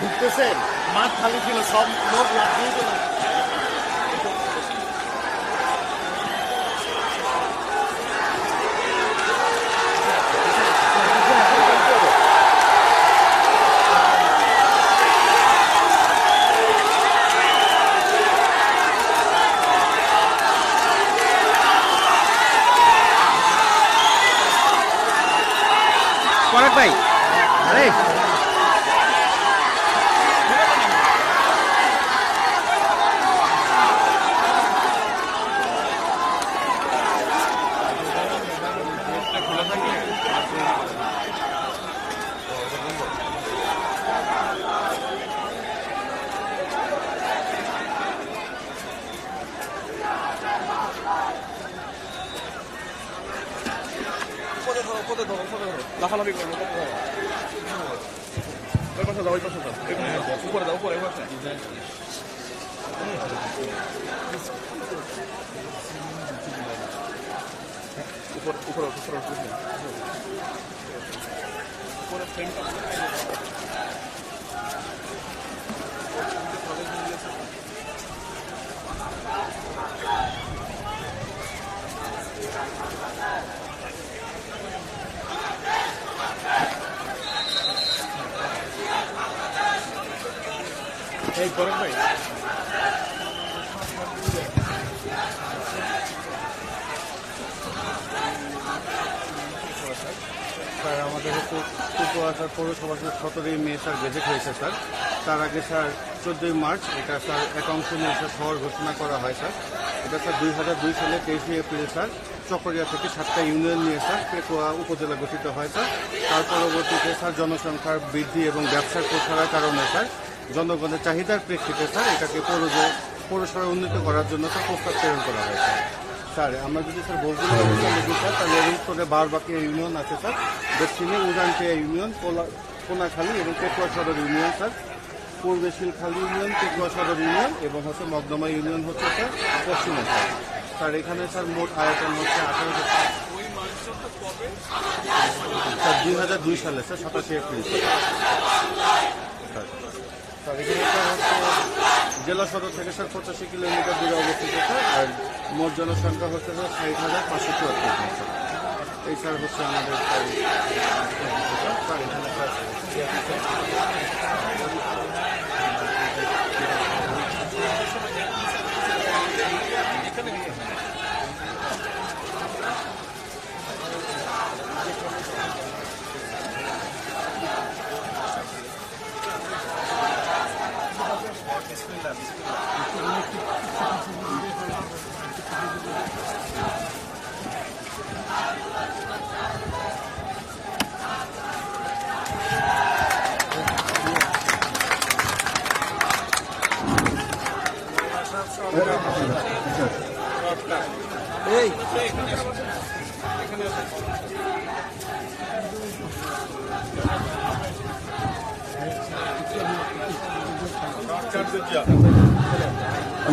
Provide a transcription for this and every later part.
ঢুকতেছে মাঠ খালি ছিল, সব লোক লাগিয়ে দিল। পরাগ ভাই, আরে লাফালাফি করবো, ওই পাশে দাও, ওই পাশে দাও, উপরে দাও, উপরে পাশে উপরে উপরে উপরে উপরে ফ্রেমটা এই করেন ভাই। স্যার আমাদের হচ্ছে কুকুয়াশা পৌরসভা 17ই মে স্যার গেজেট হয়েছে স্যার। তার আগে স্যার 14ই মার্চ এটা স্যার একাংশ নিয়ে স্যার শহর ঘোষণা করা হয় স্যার। এটা স্যার 2002 সালে 23 এপ্রিল স্যার চকরিয়া থেকে 7টা ইউনিয়ন নিয়ে স্যার পেকুয়া উপজেলা গঠিত হয় স্যার। তার পরবর্তীতে স্যার জনসংখ্যার বৃদ্ধি এবং ব্যবসার প্রসারের কারণে স্যার জনগণের চাহিদার প্রেক্ষিতে স্যার এটাকে পৌরসভায় উন্নীত করার জন্য স্যার প্রস্তাব প্রেরণ করা হয় স্যার। স্যার আমরা যদি স্যার বলতে লিখি স্যার তাহলে এর উত্তরে বারবাকিয়া ইউনিয়ন আছে স্যার, দক্ষিণে উজানটিয়া ইউনিয়ন, কোনাখালী এবং পেকুয়া সদর ইউনিয়ন স্যার, পূর্বে শিলখালী ইউনিয়ন, পেকুয়া সদর ইউনিয়ন এবং হচ্ছে মগদমা ইউনিয়ন হচ্ছে স্যার পশ্চিমে স্যার। স্যার এখানে স্যার মোট আয়তন হচ্ছে 18 স্যার 2002 সালে স্যার 27 এপ্রিল স্যার। স্যার এখানে স্যার হচ্ছে জেলা সদর থেকে স্যার 85 কিলোমিটার দূরে অবস্থিত স্যার। আর মোট জনসংখ্যা হচ্ছে স্যার 60,574 জন স্যার। এই স্যার হচ্ছে আমাদের স্যার এখানে স্যার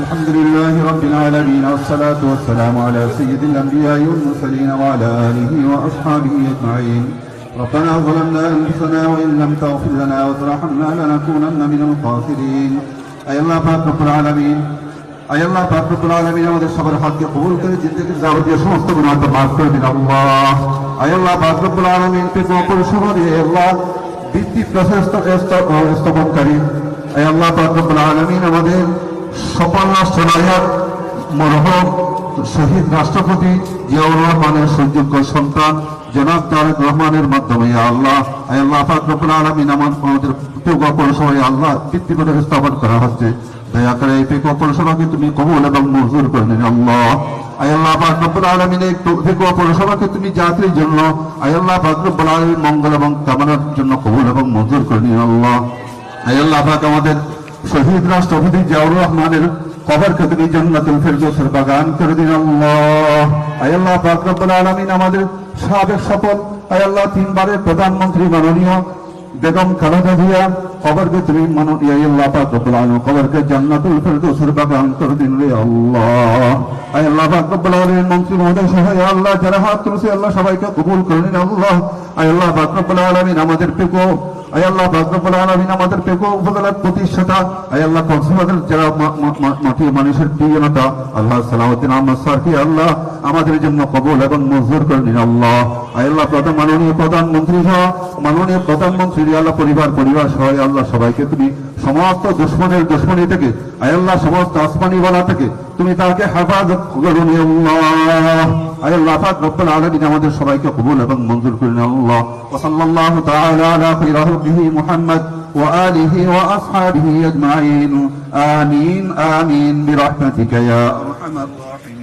الحمد لله رب العالمين والصلاة والسلام على سيد الأنبياء والمرسلين وعلى آله وأصحابه أجمعين. ربنا ظلمنا أنفسنا وإن لم تغفر لنا وترحمنا لنكونن من الخاسرين. أي الله পাক রব্বুল আলামিন, আয় আল্লাহ পাক রব্বুল আলামিন আমাদের সবার হককে কবুল করে জিন্দেগির যাবতীয় সমস্ত গুনাহ মাফ করে দিন আল্লাহ। আয় আল্লাহ পাক রব্বুল আলামিন পেতো পরিষেবা দিয়ে আল্লাহ বৃত্তি প্রশস্ত স্তবনকারী। আয় আল্লাহ পাক রব্বুল আলামিন আমাদের সফল রাষ্ট্রনায়ক মরহুম শহীদ রাষ্ট্রপতি জিয়াউর রহমানের সুযোগ্য সন্তান জনাব তারেক রহমানের মাধ্যমে আল্লাহ, আয় আল্লাহ পাক রব্বুল আলামিন আমাদের পেগো পৌরসভায় আল্লাহ বৃত্তি করে স্থাপন করা হচ্ছে। দয়া করে এই পেগো পৌরসভাকে তুমি কবুল এবং মঞ্জুর করে নিন আল্লাহ। আয় আল্লাহ পাক রব্বুল আলামিন এই পেগো পৌরসভাকে তুমি জাতির জন্য, আয় আল্লাহ পাক রব্বুল আলামিন মঙ্গল এবং কামনার জন্য কবুল এবং মঞ্জুর করে নিন আল্লাহ। আয় আল্লাহ পাক আমাদের শহীদ রাষ্ট্রপতি জিয়াউর রহমানের কবরকে তুমি জান্নাতুল ফেরদৌসের বাগান করে দিন আল্লাহ। আয় আল্লাহ পাক রব্বুল আলামিন আমাদের সাবেক সফল, আয় আল্লাহ 3 বারের প্রধানমন্ত্রী মাননীয় বেগম খালেদা জিয়া কবরকে তুমি মাননীয় আল্লাহ পাক রব্বুল আলামিন কবরকে জান্নাতুল ফেরদৌসের বাগান করে দিন রে আল্লাহ। আয় আল্লাহ পাক রব্বুল আলামিন মন্ত্রী মহোদয় সহ আল্লাহ যারা হাত তুলেছে আল্লাহ সবাইকে কবুল করে নিন আল্লাহ। আয় আল্লাহ পাক রব্বুল আলামিন আমাদের পেকো, আয় আল্লাহ পাক রব্বুল আলামিন আমাদের পেকো উপজেলার প্রতিষ্ঠাতা, আয় আল্লাহ কক্সবাজার যারা মাটি মানুষের প্রিয়তা আল্লাহ সালাউদ্দিন আহমদ স্যারকে আল্লাহ আমাদের জন্য কবুল এবং মঞ্জুর করে নিন আল্লাহ। আয় আল্লাহ মাননীয় প্রধানমন্ত্রী সহ মাননীয় প্রধানমন্ত্রী আল্লাহ পরিবার সহ আল্লাহ সবাইকে তুমি সমস্ত দুশ্মনের দুশ্মনী থেকে, আয় আল্লাহ সমস্ত আসমানি ওয়ালা থেকে তুমি তাকে হেফাজত করুন আল্লাহ। আয় আল্লাহ পাক রব্বুল আলামিন আমাদের সবাইকে কবুল এবং মঞ্জুর করে নিন আল্লাহ। ওয়া সাল্লাল্লাহু তাআলা আলা খায়রি খালকিহি মুহাম্মদ ওয়া আলিহি ওয়া আসহাবিহি আজমাইন। আমিন আমিন বিরহমাতিকা ইয়া আরহামার রাহিমিন।